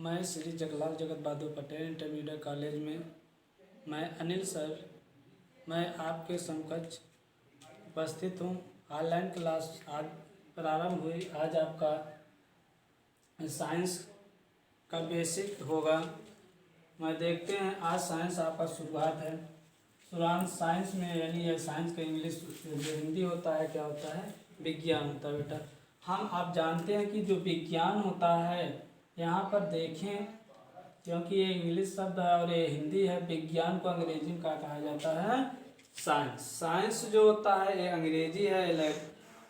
मैं श्री जगलाल जगत बहादुर Patel intermediate college में मैं अनिल सर मैं आपके समकक्ष उपस्थित हूँ। ऑनलाइन क्लास आज प्रारंभ हुई। आज आपका साइंस का बेसिक होगा। मैं देखते हैं आज साइंस आपका शुरुआत है। शुरुआत साइंस में यानी यह साइंस का इंग्लिश जो हिंदी होता है क्या होता है, विज्ञान होता है बेटा। आप जानते हैं कि जो विज्ञान होता है, यहाँ पर देखें क्योंकि ये इंग्लिश शब्द है और ये हिंदी है। विज्ञान को अंग्रेजी में क्या कहा जाता है, साइंस। साइंस जो होता है ये अंग्रेजी है।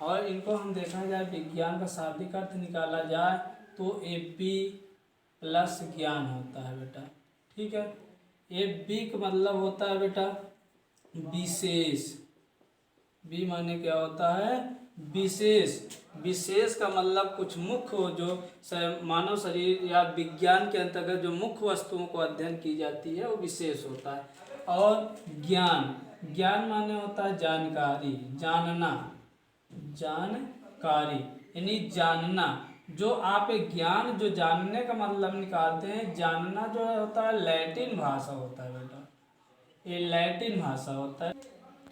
और इनको हम देखा जाए विज्ञान का शाब्दिक अर्थ निकाला जाए तो ए बी प्लस ज्ञान होता है बेटा। ठीक है, ए बी का मतलब होता है बेटा विशेष। बी माने क्या होता है, विशेष। विशेष का मतलब कुछ मुख्य हो जो मानव शरीर या विज्ञान के अंतर्गत जो मुख्य वस्तुओं को अध्ययन की जाती है वो विशेष होता है। और ज्ञान, ज्ञान माने होता है जानकारी, जानना, जानकारी यानी जानना। जो आप ज्ञान जो जानने का मतलब निकालते हैं, जानना जो होता है लैटिन भाषा होता है बेटा, ये लैटिन भाषा होता है।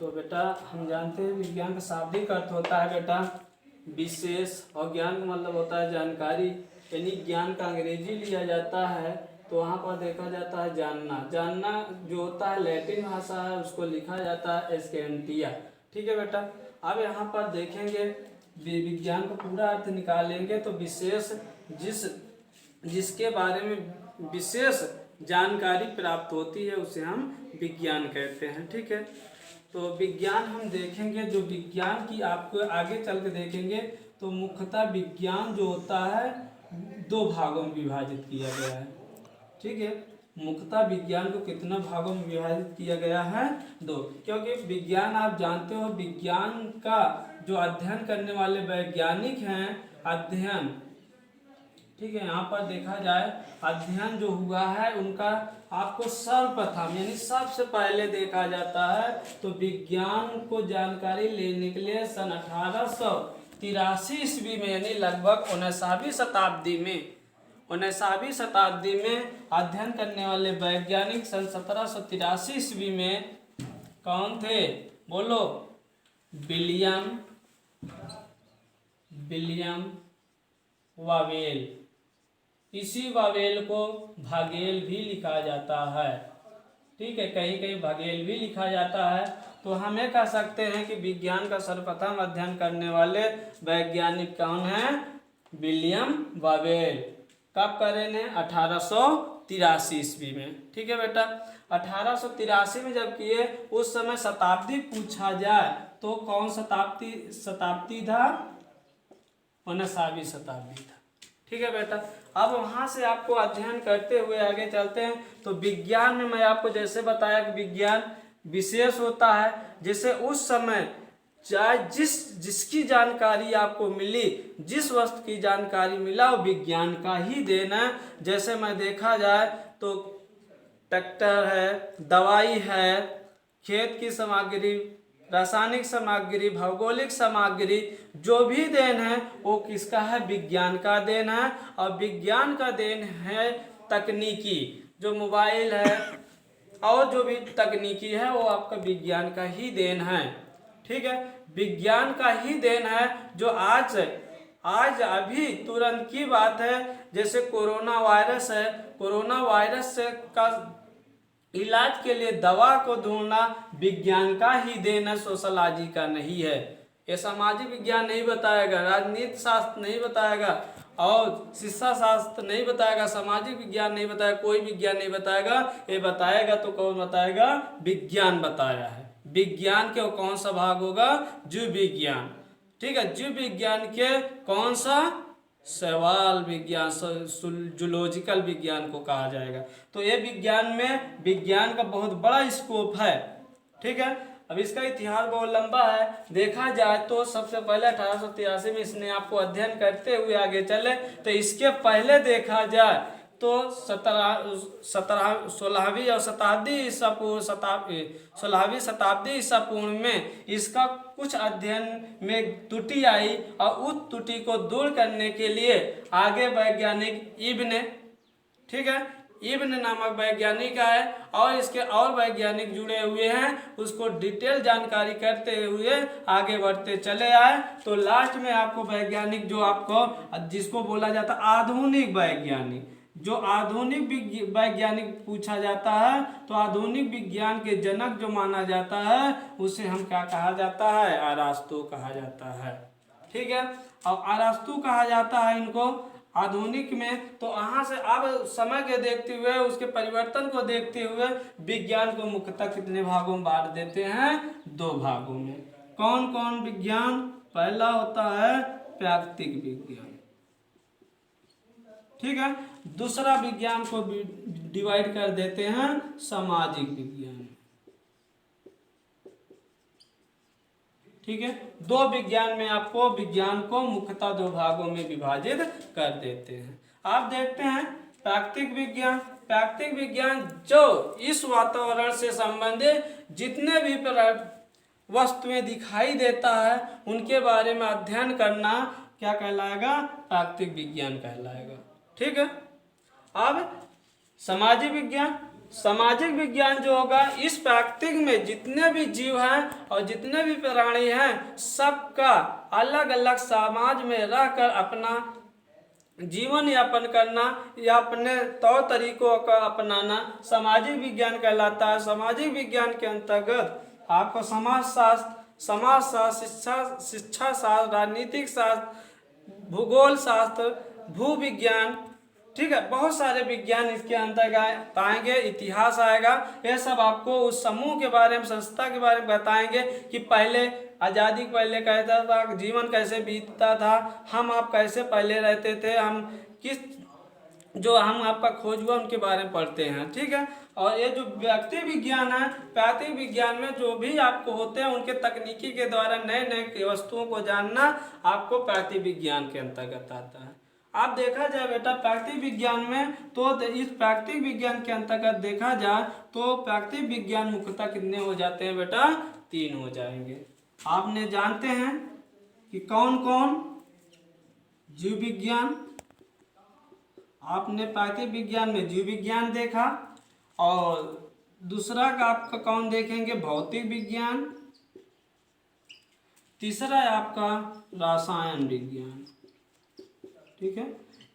तो बेटा हम जानते हैं विज्ञान का शाब्दिक अर्थ होता है बेटा विशेष, और ज्ञान का मतलब होता है जानकारी। यानी ज्ञान का अंग्रेजी लिया जाता है तो वहाँ पर देखा जाता है जानना। जानना जो होता है लैटिन भाषा है, उसको लिखा जाता है एस्केंटिया। ठीक है बेटा, अब यहाँ पर देखेंगे विज्ञान का पूरा अर्थ निकालेंगे तो विशेष जिसके बारे में विशेष जानकारी प्राप्त होती है उसे हम विज्ञान कहते हैं। ठीक है, तो विज्ञान हम देखेंगे, जो विज्ञान की आपको आगे चल के देखेंगे तो मुख्यतः विज्ञान जो होता है दो भागों में विभाजित किया गया है। ठीक है, मुख्यतः विज्ञान को कितना भागों में विभाजित किया गया है, दो। क्योंकि विज्ञान आप जानते हो विज्ञान का जो अध्ययन करने वाले वैज्ञानिक हैं, अध्ययन, ठीक है, यहाँ पर देखा जाए अध्ययन जो हुआ है उनका आपको सर्वप्रथम यानी सबसे पहले देखा जाता है तो विज्ञान को जानकारी लेने के लिए सन 1883 ईस्वी में यानी लगभग 19वीं शताब्दी में अध्ययन करने वाले वैज्ञानिक सन 1783 ईस्वी में कौन थे, बोलो, विलियम वावेल। इसी वावेल को भागेल भी लिखा जाता है। ठीक है, कहीं कहीं भागेल भी लिखा जाता है। तो हम ये कह सकते हैं कि विज्ञान का सर्वप्रथम अध्ययन करने वाले वैज्ञानिक कौन हैं, विलियम वावेल। कब करे ने, 1883 ईस्वी में। ठीक है बेटा, 1883 में जब किए उस समय शताब्दी पूछा जाए तो कौन शताब्दी था, 19वीं शताब्दी था। ठीक है बेटा, अब वहाँ से आपको अध्ययन करते हुए आगे चलते हैं। तो विज्ञान में मैं आपको जैसे बताया कि विज्ञान विशेष होता है, जैसे उस समय चाहे जिसकी जानकारी आपको मिली, जिस वस्तु की जानकारी मिला वो विज्ञान का ही देन है। जैसे मैं देखा जाए तो ट्रैक्टर है, दवाई है, खेत की सामग्री, रासायनिक सामग्री, भौगोलिक सामग्री, जो भी देन है वो किसका है, विज्ञान का देन है। और विज्ञान का देन है तकनीकी, जो मोबाइल है और जो भी तकनीकी है वो आपका विज्ञान का ही देन है। ठीक है, विज्ञान का ही देन है जो आज अभी तुरंत की बात है, जैसे कोरोना वायरस है, कोरोना वायरस से का इलाज के लिए दवा को ढूंढना विज्ञान का ही देन है, सोशलॉजी का नहीं है। ये सामाजिक विज्ञान नहीं बताएगा, राजनीति शास्त्र नहीं बताएगा और शिक्षा शास्त्र नहीं बताएगा, सामाजिक विज्ञान नहीं बताएगा, कोई विज्ञान नहीं बताएगा। ये बताएगा तो कौन बताएगा, विज्ञान बताया है। विज्ञान के कौन सा भाग होगा, जीव विज्ञान। ठीक है, जीव विज्ञान के कौन सा, सवाल विज्ञान, जूलॉजिकल विज्ञान को कहा जाएगा। तो ये विज्ञान में विज्ञान का बहुत बड़ा स्कोप है। ठीक है, अब इसका इतिहास बहुत लंबा है। देखा जाए तो सबसे पहले 1883 में इसने आपको अध्ययन करते हुए आगे चले तो इसके पहले देखा जाए तो 16वीं शताब्दी ईसा पूर्व में इसका कुछ अध्ययन में त्रुटि आई और उस त्रुटि को दूर करने के लिए आगे वैज्ञानिक ठीक है। इब्न नामक वैज्ञानिक है और इसके और वैज्ञानिक जुड़े हुए हैं, उसको डिटेल जानकारी करते हुए आगे बढ़ते चले आए। तो लास्ट में आपको वैज्ञानिक जो आपको जिसको बोला जाता है आधुनिक वैज्ञानिक, जो आधुनिक वैज्ञानिक पूछा जाता है तो आधुनिक विज्ञान के जनक जो माना जाता है उसे हम क्या कहा जाता है, अरास्तु कहा जाता है। ठीक है, अब अरास्तु कहा जाता है इनको आधुनिक में। तो यहाँ से अब समय के देखते हुए उसके परिवर्तन को देखते हुए विज्ञान को मुख्यतः कितने भागों में बांट देते हैं, 2 भागों में। कौन कौन विज्ञान? पहला होता है प्राकृतिक विज्ञान, ठीक है। दूसरा विज्ञान को डिवाइड कर देते हैं सामाजिक विज्ञान, ठीक है। 2 विज्ञान में आपको विज्ञान को मुख्यतः 2 भागों में विभाजित कर देते हैं। आप देखते हैं प्राकृतिक विज्ञान। प्राकृतिक विज्ञान जो इस वातावरण से संबंधित जितने भी वस्तुएं दिखाई देता है उनके बारे में अध्ययन करना क्या कहलाएगा, प्राकृतिक विज्ञान कहलाएगा, ठीक है। अब सामाजिक विज्ञान, सामाजिक विज्ञान जो होगा इस प्राकृतिक में जितने भी जीव हैं और जितने भी प्राणी हैं सबका अलग अलग समाज में रहकर अपना जीवन यापन करना या अपने तौर तरीकों का अपनाना सामाजिक विज्ञान कहलाता है। सामाजिक विज्ञान के अंतर्गत आपको समाजशास्त्र, शिक्षा शास्त्र, राजनीतिक शास्त्र, भूगोल शास्त्र, भूविज्ञान, ठीक है, बहुत सारे विज्ञान इसके अंतर्गत आएंगे। इतिहास आएगा। ये सब आपको उस समूह के बारे में, संस्था के बारे में बताएंगे कि पहले आज़ादी के पहले कैसा था, जीवन कैसे बीतता था, हम आप कैसे पहले रहते थे, हम किस जो हम आपका खोज हुआ उनके बारे में पढ़ते हैं, ठीक है। और ये जो व्यक्ति विज्ञान है, प्राकृतिक विज्ञान में जो भी आपको होते हैं उनके तकनीकी के द्वारा नए नए वस्तुओं को जानना आपको प्राकृतिक विज्ञान के अंतर्गत आता है। आप देखा जाए बेटा प्राकृतिक विज्ञान में, तो इस प्राकृतिक विज्ञान के अंतर्गत देखा जाए तो प्राकृतिक विज्ञान मुख्यतः कितने हो जाते हैं बेटा, 3 हो जाएंगे। आपने जानते हैं कि कौन कौन? जीव विज्ञान, आपने प्राकृतिक विज्ञान में जीव विज्ञान देखा, और दूसरा का आपका कौन देखेंगे, भौतिक विज्ञान, तीसरा है आपका रसायन विज्ञान, ठीक है।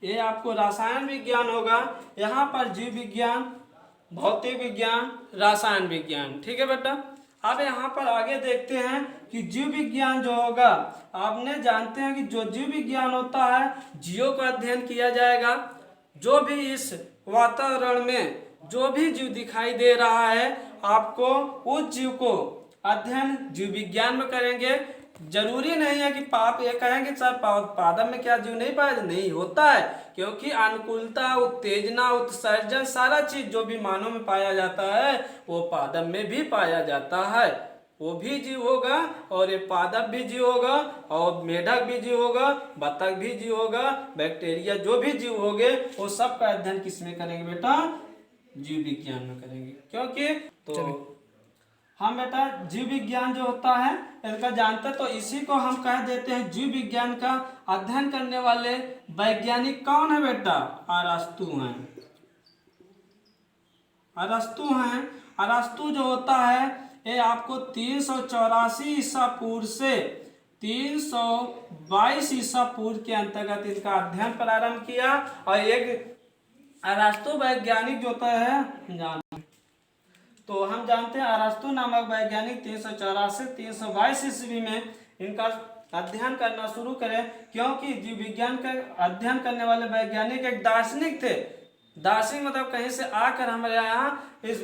ये आपको रसायन विज्ञान होगा, यहाँ पर जीव विज्ञान, भौतिक विज्ञान, रसायन विज्ञान, ठीक है बेटा। अब यहाँ पर आगे देखते हैं कि जीव विज्ञान जो होगा, आपने जानते हैं कि जो जीव विज्ञान होता है जीवों का अध्ययन किया जाएगा। जो भी इस वातावरण में जो भी जीव दिखाई दे रहा है आपको उस जीव को अध्ययन जीव विज्ञान में करेंगे। जरूरी नहीं है कि पाप ये कहेंगे सर पादप में क्या जीव नहीं पाया, नहीं होता है, क्योंकि अनुकूलता, उत्तेजना, उत्सर्जन सारा चीज जो भी मानव में पाया जाता है वो पादप में भी पाया जाता है। वो भी जीव होगा और ये पादप भी जीव होगा और मेढक भी जीव होगा, बतख भी जीव होगा, बैक्टीरिया जो भी जीव होंगे वो सब का अध्ययन किसमें करेंगे बेटा, जीव विज्ञान में करेंगे। क्योंकि तो हम बेटा जीव विज्ञान जो होता है इसका जानते हैं, तो इसी को हम कह देते हैं जीव विज्ञान का अध्ययन करने वाले वैज्ञानिक कौन है बेटा, अरस्तु हैं। अरस्तु हैं। अरस्तु जो होता है ये आपको 384 ईसा पूर्व से 322 ईसा पूर्व के अंतर्गत इनका अध्ययन प्रारंभ किया। और एक अरस्तु वैज्ञानिक जो होता है तो हम जानते हैं अरस्तु नामक वैज्ञानिक 384 322 ईस्वी में इनका अध्ययन करना शुरू करें, क्योंकि जीव विज्ञान का अध्ययन करने वाले वैज्ञानिक एक दार्शनिक थे। दार्शनिक मतलब कहीं से आकर हमारे यहाँ इस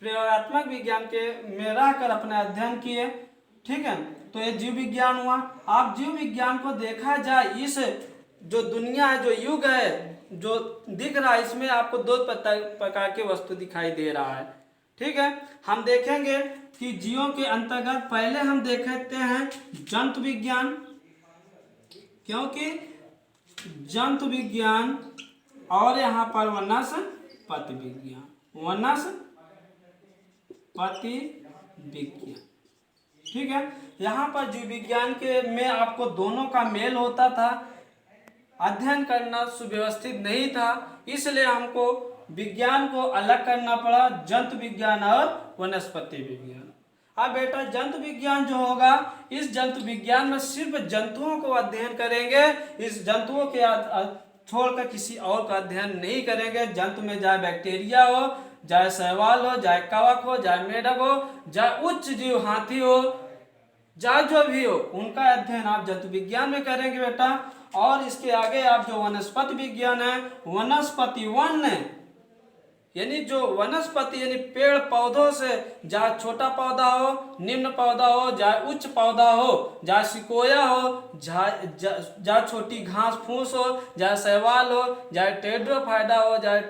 प्रयोगात्मक विज्ञान के में रहकर अपना अध्ययन किए, ठीक है। तो ये जीव विज्ञान हुआ। आप जीव विज्ञान को देखा जाए, इस जो दुनिया है, जो युग है, जो दिख रहा है, इसमें आपको 2 प्रकार के वस्तु दिखाई दे रहा है, ठीक है। हम देखेंगे कि जीवों के अंतर्गत पहले हम देखते हैं जंतु विज्ञान, क्योंकि जंतु विज्ञान और यहाँ पर वनस्पति विज्ञान, वनस्पति विज्ञान, ठीक है। यहाँ पर जीव विज्ञान के में आपको दोनों का मेल होता था। अध्ययन करना सुव्यवस्थित नहीं था, इसलिए हमको विज्ञान को अलग करना पड़ा, जंतु विज्ञान और वनस्पति विज्ञान। अब बेटा जंतु विज्ञान जो होगा, इस जंतु विज्ञान में सिर्फ जंतुओं को अध्ययन करेंगे, इस जंतुओं के छोड़कर किसी और का अध्ययन नहीं करेंगे। जंतु में चाहे बैक्टीरिया हो, चाहे शैवाल हो, चाहे कवक हो, चाहे मेढक हो, चाहे उच्च जीव हाथी हो, चाहे जो भी हो, उनका अध्ययन आप जंतु विज्ञान में करेंगे बेटा। और इसके आगे आप जो वनस्पति विज्ञान है, वनस्पति वन यानी जो वनस्पति यानी पेड़ पौधों से, जहाँ छोटा पौधा हो, निम्न पौधा हो, जहाँ उच्च पौधा हो, जहाँ सिकोया हो, जहाँ छोटी घास फूस हो, जहाँ शैवाल हो, जहाँ टेड्रोफाइडा हो, जहाँ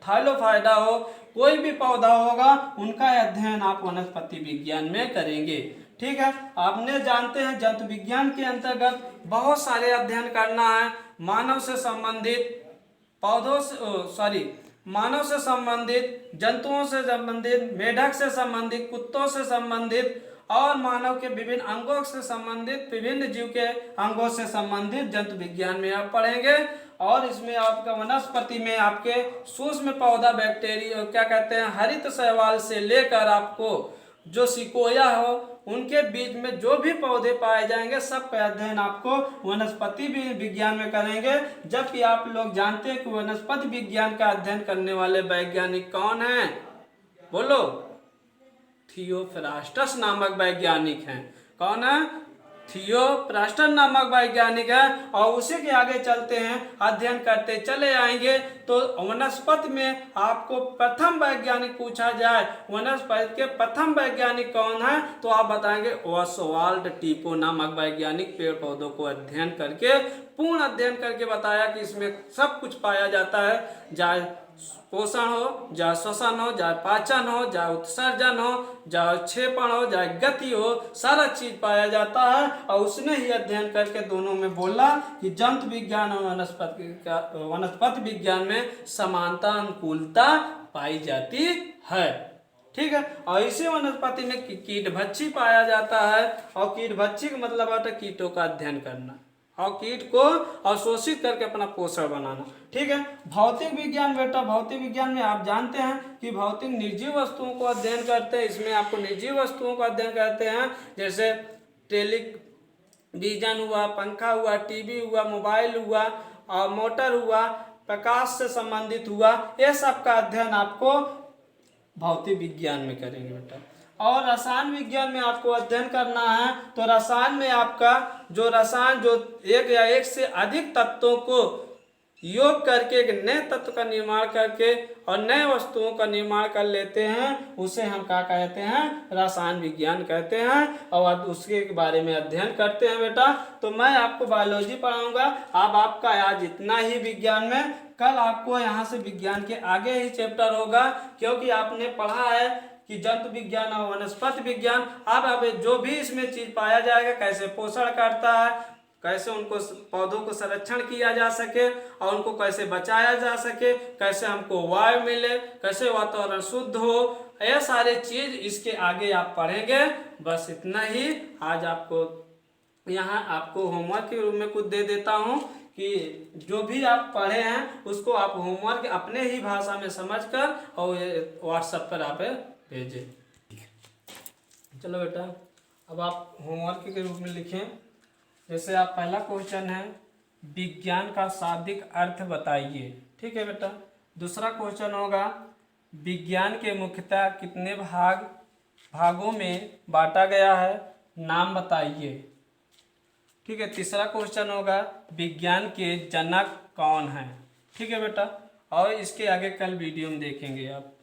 थाइलोफाइडा हो, कोई भी पौधा होगा उनका अध्ययन आप वनस्पति विज्ञान में करेंगे। ठीक है, आपने जानते हैं जंतु विज्ञान के अंतर्गत बहुत सारे अध्ययन करना है। मानव से संबंधित मानव से संबंधित, जंतुओं से संबंधित, मेढक से संबंधित, कुत्तों से संबंधित और मानव के विभिन्न अंगों से संबंधित, विभिन्न जीव के अंगों से संबंधित जंतु विज्ञान में आप पढ़ेंगे। और इसमें आपका वनस्पति में आपके सूक्ष्म पौधा, बैक्टीरिया क्या कहते हैं, हरित शैवाल से लेकर आपको जो सिकोया हो, उनके बीच में जो भी पौधे पाए जाएंगे सब का अध्ययन आपको वनस्पति विज्ञान में करेंगे। जबकि आप लोग जानते हैं कि वनस्पति विज्ञान का अध्ययन करने वाले वैज्ञानिक कौन हैं? बोलो। थियोफ्रास्टस नामक वैज्ञानिक हैं। कौन है? थियोफ्रास्टस नामक वैज्ञानिक है। और उसी के आगे चलते हैं, अध्ययन करते चले आएंगे। तो वनस्पति में आपको प्रथम वैज्ञानिक पूछा जाए, वनस्पति के प्रथम वैज्ञानिक कौन है, तो आप बताएंगे ओसवाल्ड टिपो नामक वैज्ञानिक पेड़ पौधों को अध्ययन करके, पूर्ण अध्ययन करके बताया कि इसमें सब कुछ पाया जाता है, चाहे पोषण हो, चाहे श्वसन हो, चाहे पाचन हो, चाहे उत्सर्जन हो, चाहे क्षेपण हो, चाहे गति हो, सारा चीज पाया जाता है। और उसने ही अध्ययन करके दोनों में बोला कि जंतु विज्ञान और वनस्पति विज्ञान में समानता, अनुकूलता पाई जाती है। ठीक है, और इसी वनस्पति में कीटभक्षी पाया जाता है। और कीटभक्षी का मतलब होता है कीटों का अध्ययन करना और कीट को अवशोषित करके अपना पोषण बनाना। ठीक है, भौतिक विज्ञान बेटा, भौतिक विज्ञान में आप जानते हैं कि भौतिक निर्जीव वस्तुओं को अध्ययन करते हैं। इसमें आपको निर्जीव वस्तुओं का अध्ययन करते हैं, जैसे टेलीविजन हुआ, पंखा हुआ, टीवी हुआ, मोबाइल हुआ और मोटर हुआ, प्रकाश से संबंधित हुआ, ये सब का अध्ययन आपको भौतिक विज्ञान में करेंगे बेटा। और रसायन विज्ञान में आपको अध्ययन करना है, तो रसायन में आपका जो रसायन जो एक या एक से अधिक तत्वों को योग करके एक नए तत्व का निर्माण करके और नए वस्तुओं का निर्माण कर लेते हैं, उसे हम क्या कहते हैं? रसायन विज्ञान कहते हैं। और उसके बारे में अध्ययन करते हैं बेटा। तो मैं आपको बायोलॉजी पढ़ाऊंगा, अब आपका आज इतना ही विज्ञान में, कल आपको यहाँ से विज्ञान के आगे ही चैप्टर होगा, क्योंकि आपने पढ़ा है कि जंतु विज्ञान और वनस्पति विज्ञान। अब जो भी इसमें चीज पाया जाएगा, कैसे पोषण करता है, कैसे उनको पौधों को संरक्षण किया जा सके और उनको कैसे बचाया जा सके, कैसे हमको वायु मिले, कैसे वातावरण शुद्ध हो, ये सारे चीज इसके आगे आप पढ़ेंगे। बस इतना ही आज आपको यहाँ आपको होमवर्क के रूप में कुछ दे देता हूँ कि जो भी आप पढ़े हैं उसको आप होमवर्क अपने ही भाषा में समझकर और व्हाट्सएप पर आप भेजें। चलो बेटा, अब आप होमवर्क के रूप में लिखें। जैसे आप पहला क्वेश्चन है, विज्ञान का शाब्दिक अर्थ बताइए। ठीक है बेटा। दूसरा क्वेश्चन होगा, विज्ञान के मुख्यतः कितने भागों में बांटा गया है, नाम बताइए। ठीक है। तीसरा क्वेश्चन होगा, विज्ञान के जनक कौन हैं। ठीक है बेटा। और इसके आगे कल वीडियो में देखेंगे आप।